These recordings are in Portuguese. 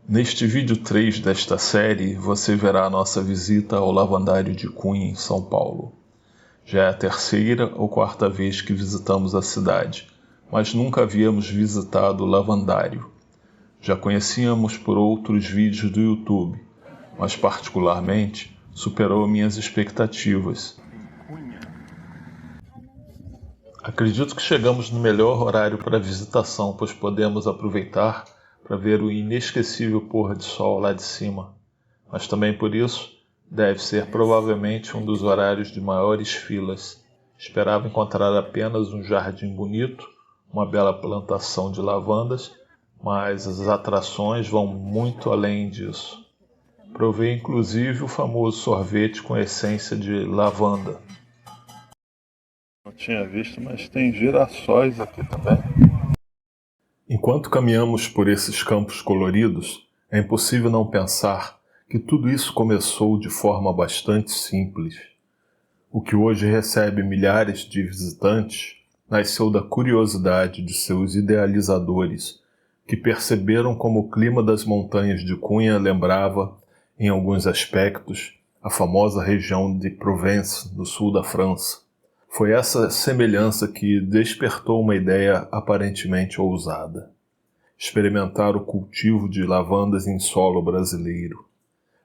Neste vídeo 3 desta série, você verá a nossa visita ao Lavandário de Cunha, em São Paulo. Já é a terceira ou quarta vez que visitamos a cidade, mas nunca havíamos visitado o lavandário. Já conhecíamos por outros vídeos do YouTube, mas particularmente superou minhas expectativas. Acredito que chegamos no melhor horário para a visitação, pois podemos aproveitar para ver o inesquecível pôr de sol lá de cima. Mas também por isso, deve ser provavelmente um dos horários de maiores filas. Esperava encontrar apenas um jardim bonito, uma bela plantação de lavandas, mas as atrações vão muito além disso. Provei inclusive o famoso sorvete com essência de lavanda. Não tinha visto, mas tem girassóis aqui também. Enquanto caminhamos por esses campos coloridos, é impossível não pensar que tudo isso começou de forma bastante simples. O que hoje recebe milhares de visitantes nasceu da curiosidade de seus idealizadores, que perceberam como o clima das montanhas de Cunha lembrava, em alguns aspectos, a famosa região de Provence, no sul da França. Foi essa semelhança que despertou uma ideia aparentemente ousada: experimentar o cultivo de lavandas em solo brasileiro.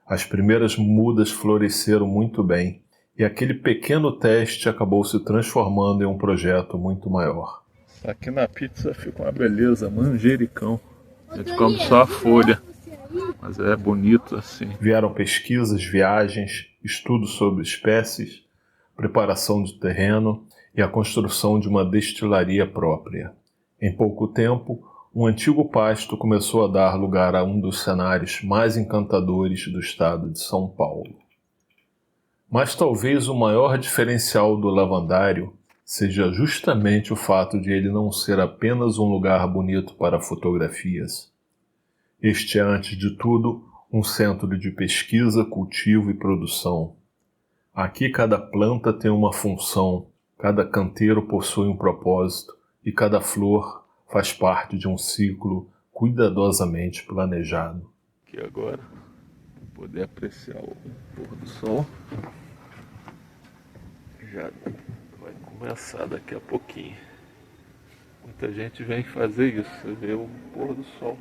As primeiras mudas floresceram muito bem, e aquele pequeno teste acabou se transformando em um projeto muito maior. Aqui na pizza fica uma beleza, manjericão. A gente come só a folha, mas é bonito assim. Vieram pesquisas, viagens, estudos sobre espécies, preparação de terreno e a construção de uma destilaria própria. Em pouco tempo, um antigo pasto começou a dar lugar a um dos cenários mais encantadores do estado de São Paulo. Mas talvez o maior diferencial do lavandário seja justamente o fato de ele não ser apenas um lugar bonito para fotografias. Este é, antes de tudo, um centro de pesquisa, cultivo e produção. Aqui cada planta tem uma função, cada canteiro possui um propósito e cada flor faz parte de um ciclo cuidadosamente planejado. Aqui agora, para poder apreciar o pôr do sol, já vai começar daqui a pouquinho. Muita gente vem fazer isso, ver o pôr do sol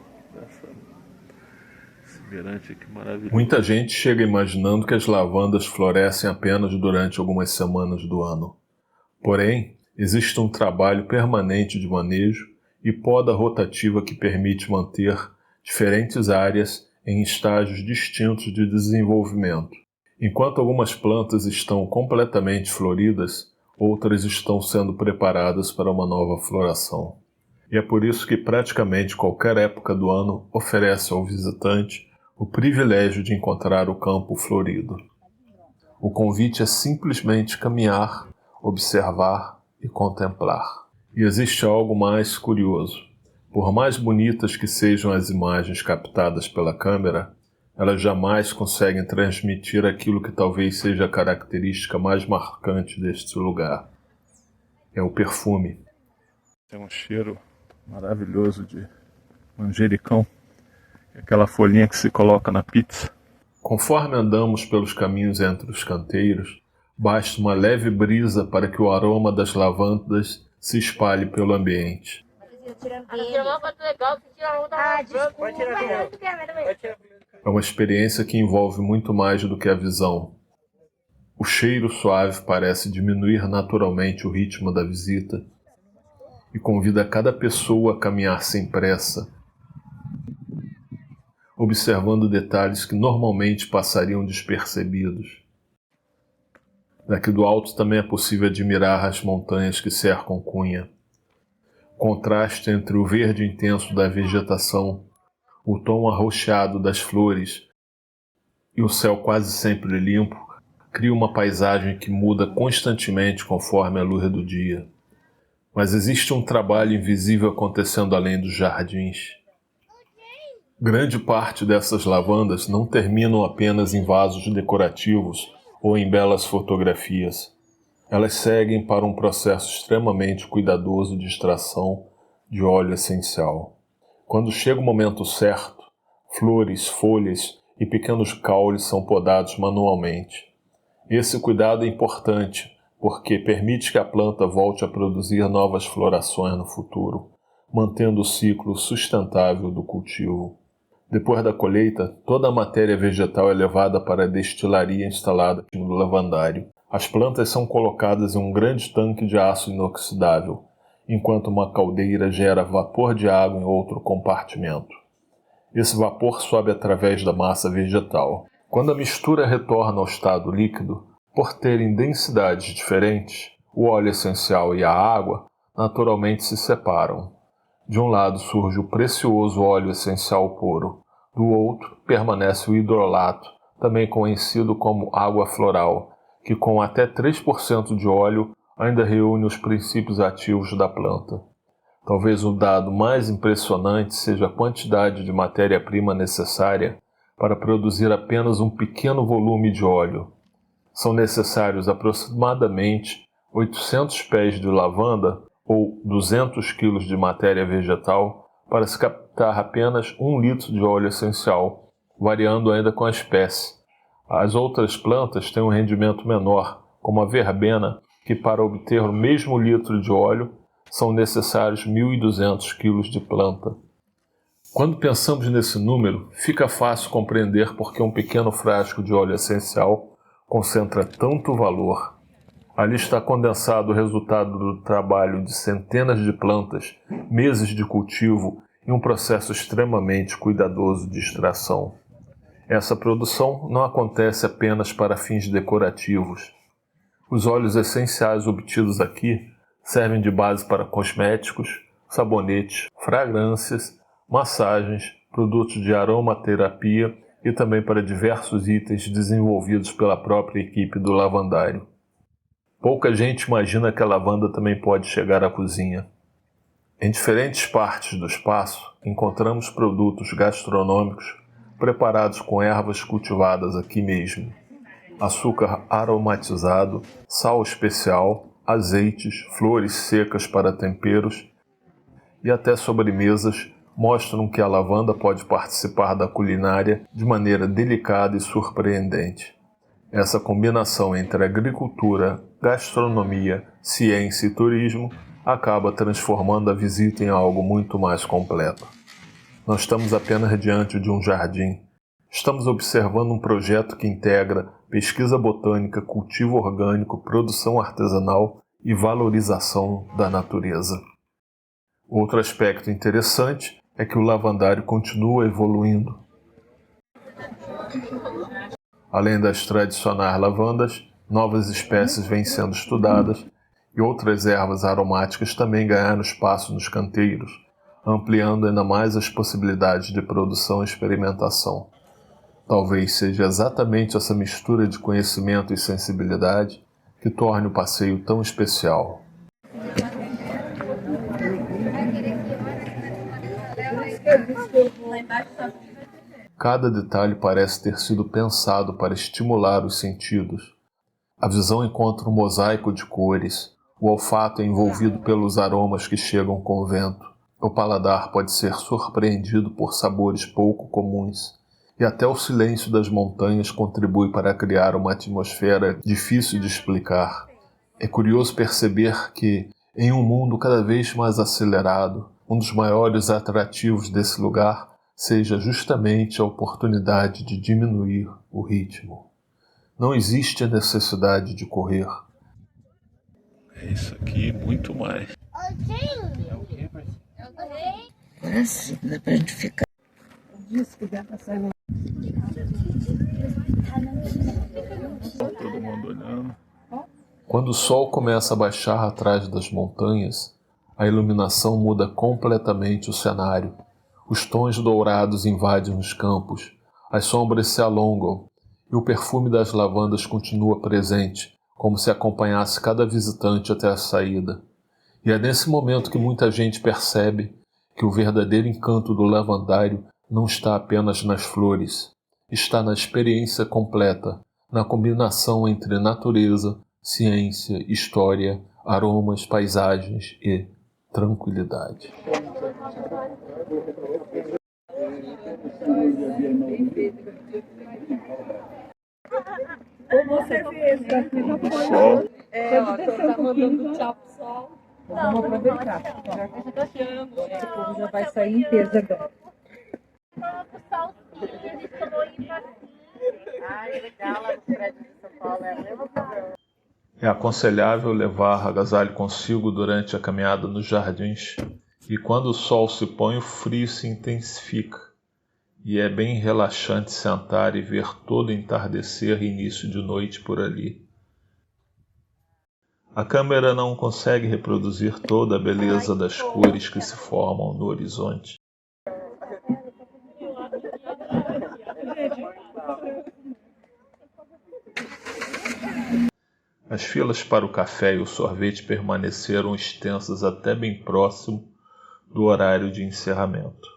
esse mirante aqui maravilhoso. Muita gente chega imaginando que as lavandas florescem apenas durante algumas semanas do ano. Porém, existe um trabalho permanente de manejo e poda rotativa que permite manter diferentes áreas em estágios distintos de desenvolvimento. Enquanto algumas plantas estão completamente floridas, outras estão sendo preparadas para uma nova floração. E é por isso que praticamente qualquer época do ano oferece ao visitante o privilégio de encontrar o campo florido. O convite é simplesmente caminhar, observar e contemplar. E existe algo mais curioso. Por mais bonitas que sejam as imagens captadas pela câmera, elas jamais conseguem transmitir aquilo que talvez seja a característica mais marcante deste lugar. É o perfume. Tem um cheiro maravilhoso de manjericão, aquela folhinha que se coloca na pizza. Conforme andamos pelos caminhos entre os canteiros, basta uma leve brisa para que o aroma das lavandas se espalhe pelo ambiente. É uma experiência que envolve muito mais do que a visão. O cheiro suave parece diminuir naturalmente o ritmo da visita e convida cada pessoa a caminhar sem pressa, observando detalhes que normalmente passariam despercebidos. Daqui do alto também é possível admirar as montanhas que cercam Cunha. O contraste entre o verde intenso da vegetação, o tom arroxeado das flores e o céu quase sempre limpo cria uma paisagem que muda constantemente conforme a luz do dia. Mas existe um trabalho invisível acontecendo além dos jardins. Grande parte dessas lavandas não terminam apenas em vasos decorativos ou em belas fotografias. Elas seguem para um processo extremamente cuidadoso de extração de óleo essencial. Quando chega o momento certo, Flores, folhas e pequenos caules são podados manualmente. Esse cuidado é importante porque permite que a planta volte a produzir novas florações no futuro, mantendo o ciclo sustentável do cultivo. Depois da colheita, toda a matéria vegetal é levada para a destilaria instalada no lavandário. As plantas são colocadas em um grande tanque de aço inoxidável, enquanto uma caldeira gera vapor de água em outro compartimento. Esse vapor sobe através da massa vegetal. Quando a mistura retorna ao estado líquido, por terem densidades diferentes, o óleo essencial e a água naturalmente se separam. De um lado surge o precioso óleo essencial puro, do outro permanece o hidrolato, também conhecido como água floral, que com até 3% de óleo ainda reúne os princípios ativos da planta. Talvez o dado mais impressionante seja a quantidade de matéria-prima necessária para produzir apenas um pequeno volume de óleo. São necessários aproximadamente 800 pés de lavanda ou 200 kg de matéria vegetal para se captar apenas 1 litro de óleo essencial, variando ainda com a espécie. As outras plantas têm um rendimento menor, como a verbena, que para obter o mesmo litro de óleo são necessários 1.200 kg de planta. Quando pensamos nesse número, fica fácil compreender por que um pequeno frasco de óleo essencial concentra tanto valor. Ali está condensado o resultado do trabalho de centenas de plantas, meses de cultivo e um processo extremamente cuidadoso de extração. Essa produção não acontece apenas para fins decorativos. Os óleos essenciais obtidos aqui servem de base para cosméticos, sabonetes, fragrâncias, massagens, produtos de aromaterapia e também para diversos itens desenvolvidos pela própria equipe do lavandário. Pouca gente imagina que a lavanda também pode chegar à cozinha. Em diferentes partes do espaço, encontramos produtos gastronômicos preparados com ervas cultivadas aqui mesmo. Açúcar aromatizado, sal especial, azeites, flores secas para temperos e até sobremesas mostram que a lavanda pode participar da culinária de maneira delicada e surpreendente. Essa combinação entre agricultura, gastronomia, ciência e turismo acaba transformando a visita em algo muito mais completo. Não estamos apenas diante de um jardim. Estamos observando um projeto que integra pesquisa botânica, cultivo orgânico, produção artesanal e valorização da natureza. Outro aspecto interessante é que o lavandário continua evoluindo. Além das tradicionais lavandas, novas espécies vêm sendo estudadas e outras ervas aromáticas também ganharam espaço nos canteiros, ampliando ainda mais as possibilidades de produção e experimentação. Talvez seja exatamente essa mistura de conhecimento e sensibilidade que torne o passeio tão especial. Cada detalhe parece ter sido pensado para estimular os sentidos. A visão encontra um mosaico de cores, o olfato é envolvido pelos aromas que chegam com o vento, o paladar pode ser surpreendido por sabores pouco comuns, e até o silêncio das montanhas contribui para criar uma atmosfera difícil de explicar. É curioso perceber que, em um mundo cada vez mais acelerado, um dos maiores atrativos desse lugar seja justamente a oportunidade de diminuir o ritmo. Não existe a necessidade de correr. É isso aqui, muito mais. Agora sim, dá pra gente ficar. Todo mundo olhando. Quando o sol começa a baixar atrás das montanhas, a iluminação muda completamente o cenário. Os tons dourados invadem os campos, as sombras se alongam e o perfume das lavandas continua presente, como se acompanhasse cada visitante até a saída. E é nesse momento que muita gente percebe que o verdadeiro encanto do lavandário não está apenas nas flores, está na experiência completa, na combinação entre natureza, ciência, história, aromas, paisagens e tranquilidade. Como você fez? Sol. Tá mandando tchau pro sol. Vamos aproveitar. Esse povo já vai sair em peso agora. Ai, legal, lá no prédio de São Paulo, é a mesma coisa. É aconselhável levar agasalho consigo durante a caminhada nos jardins, e quando o sol se põe, o frio se intensifica, e é bem relaxante sentar e ver todo entardecer e início de noite por ali. A câmera não consegue reproduzir toda a beleza das cores que se formam no horizonte. As filas para o café e o sorvete permaneceram extensas até bem próximo do horário de encerramento.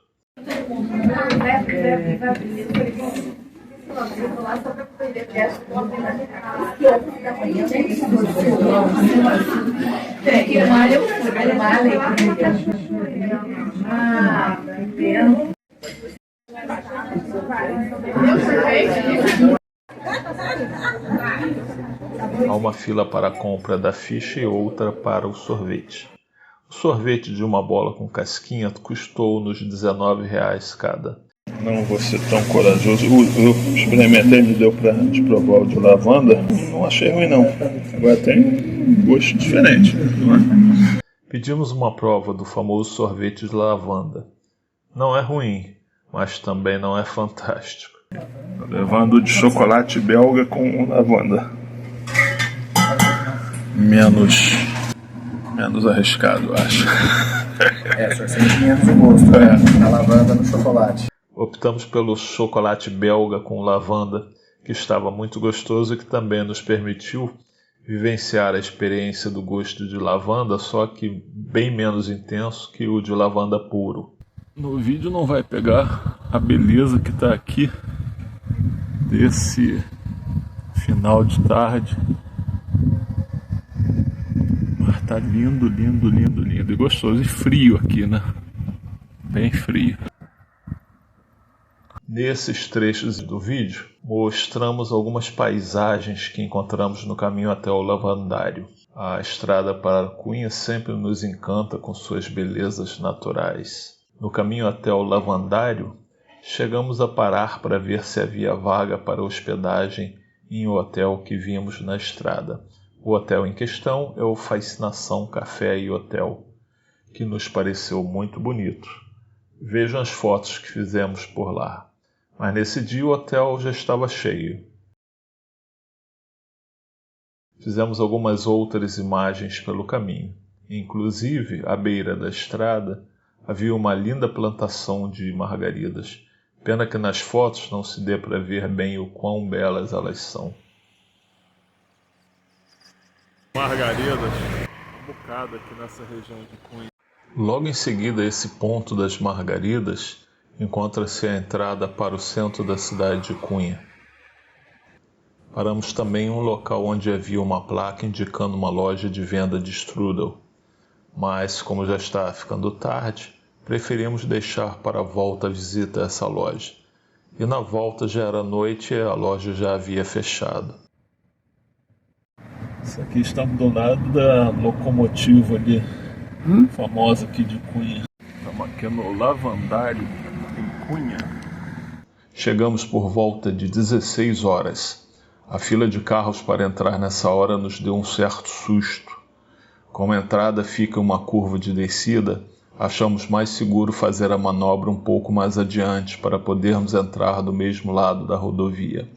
Há uma fila para a compra da ficha e outra para o sorvete. O sorvete de uma bola com casquinha custou-nos R$19 cada. Não vou ser tão corajoso. Eu experimentei, me deu pra provar o de lavanda. Não achei ruim não. Agora tem um gosto diferente, não é? Pedimos uma prova do famoso sorvete de lavanda. Não é ruim, mas também não é fantástico. Tô levando de chocolate belga com lavanda. Menos arriscado, acho. Só sente menos o gosto, né? Na lavanda, no chocolate. Optamos pelo chocolate belga com lavanda, que estava muito gostoso e que também nos permitiu vivenciar a experiência do gosto de lavanda, só que bem menos intenso que o de lavanda puro. No vídeo não vai pegar a beleza que está aqui desse final de tarde. Mas tá lindo, lindo, lindo, lindo e gostoso. E frio aqui, né? Bem frio. Nesses trechos do vídeo, mostramos algumas paisagens que encontramos no caminho até o lavandário. A estrada para Cunha sempre nos encanta com suas belezas naturais. No caminho até o lavandário, chegamos a parar para ver se havia vaga para hospedagem em um hotel que vimos na estrada. O hotel em questão é o Fascinação Café e Hotel, que nos pareceu muito bonito. Vejam as fotos que fizemos por lá. Mas nesse dia o hotel já estava cheio. Fizemos algumas outras imagens pelo caminho. Inclusive, à beira da estrada, havia uma linda plantação de margaridas. Pena que nas fotos não se dê para ver bem o quão belas elas são. Margaridas, um bocado aqui nessa região de Cunha. Logo em seguida a esse ponto das margaridas, encontra-se a entrada para o centro da cidade de Cunha. Paramos também em um local onde havia uma placa indicando uma loja de venda de strudel. Mas, como já está ficando tarde, preferimos deixar para a volta a visita a essa loja. E na volta já era noite e a loja já havia fechado. Isso aqui estamos do lado da locomotiva ali, famosa aqui de Cunha. Estamos aqui no lavandário em Cunha. Chegamos por volta de 16 horas. A fila de carros para entrar nessa hora nos deu um certo susto. Como a entrada fica em uma curva de descida, achamos mais seguro fazer a manobra um pouco mais adiante para podermos entrar do mesmo lado da rodovia.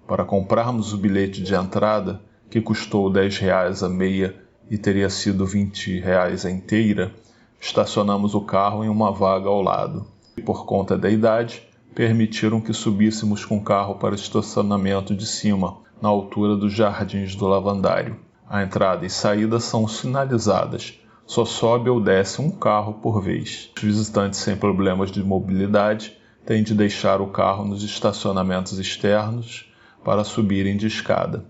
Para comprarmos o bilhete de entrada, que custou R$10 a meia e teria sido R$20 a inteira, estacionamos o carro em uma vaga ao lado. E por conta da idade, permitiram que subíssemos com o carro para o estacionamento de cima, na altura dos jardins do lavandário. A entrada e saída são sinalizadas, só sobe ou desce um carro por vez. Os visitantes sem problemas de mobilidade têm de deixar o carro nos estacionamentos externos para subirem de escada.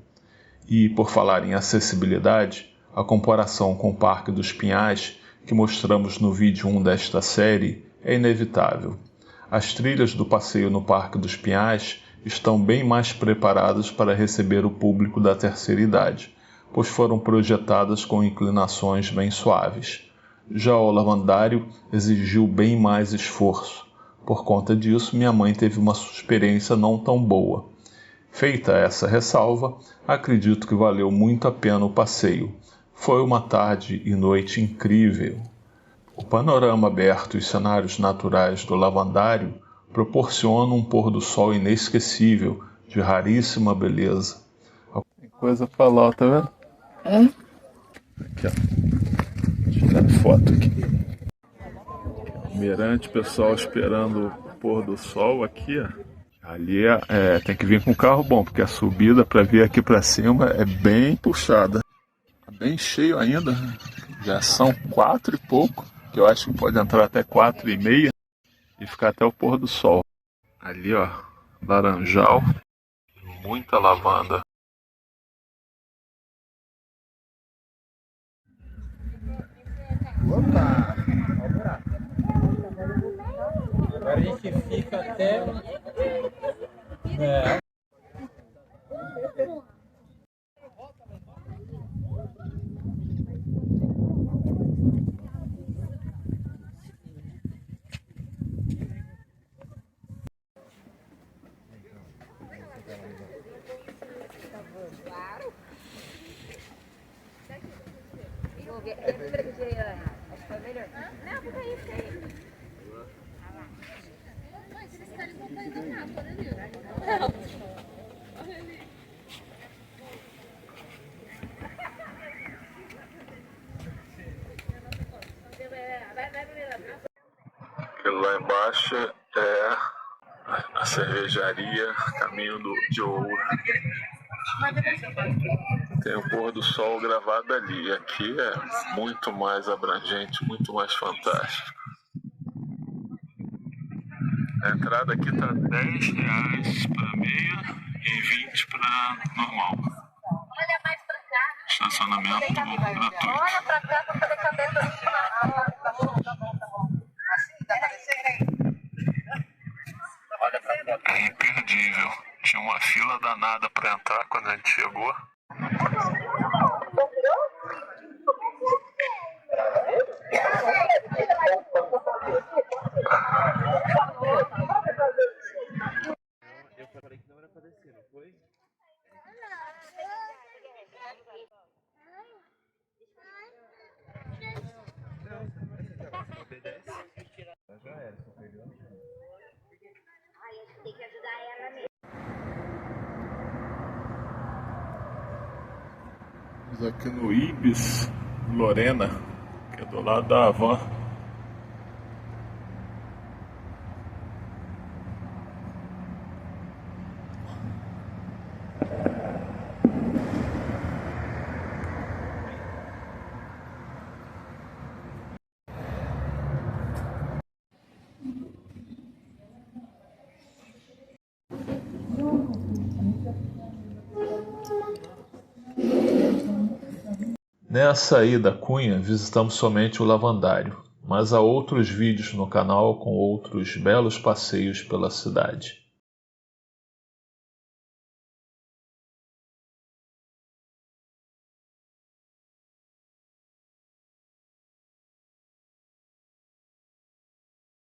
E, por falar em acessibilidade, a comparação com o Parque dos Pinhais, que mostramos no vídeo 1 desta série, é inevitável. As trilhas do passeio no Parque dos Pinhais estão bem mais preparadas para receber o público da terceira idade, pois foram projetadas com inclinações bem suaves. Já o lavandário exigiu bem mais esforço. Por conta disso, minha mãe teve uma experiência não tão boa. Feita essa ressalva, acredito que valeu muito a pena o passeio. Foi uma tarde e noite incrível. O panorama aberto e os cenários naturais do lavandário proporcionam um pôr do sol inesquecível, de raríssima beleza. Tem coisa pra lá, tá vendo? É? Aqui, ó. Tirar foto aqui. Mirante, pessoal esperando o pôr do sol aqui, ó. Ali tem que vir com carro bom, porque a subida para vir aqui para cima é bem puxada. Tá bem cheio ainda. Já são 4 e pouco, que eu acho que pode entrar até 4:30 e ficar até o pôr do sol. Ali, ó, laranjal, muita lavanda. Opa! Olha o buraco. Agora a gente fica até... Acho que foi melhor. Não, fica aí, fica aí. Aquilo lá embaixo é a cervejaria Caminho de Ouro. Tem o pôr do sol gravado ali. Aqui é muito mais abrangente, muito mais fantástico. A entrada aqui tá R$10 para meia e 20 para normal. Olha mais pra cá. Estacionamento gratuito. Olha pra cá pra poder caber no... Tá bom. Assim, tá aparecendo aí? Olha pra cá. É imperdível. Tinha uma fila danada para entrar quando a gente chegou. Eu falei que não era pra descer, não foi? Já era, só perdeu. Ai, a gente tem que ajudar ela mesmo. Estamos aqui no Ibis Lorena, que é do lado da Havan. Nessa ida à Cunha, visitamos somente o lavandário, mas há outros vídeos no canal com outros belos passeios pela cidade.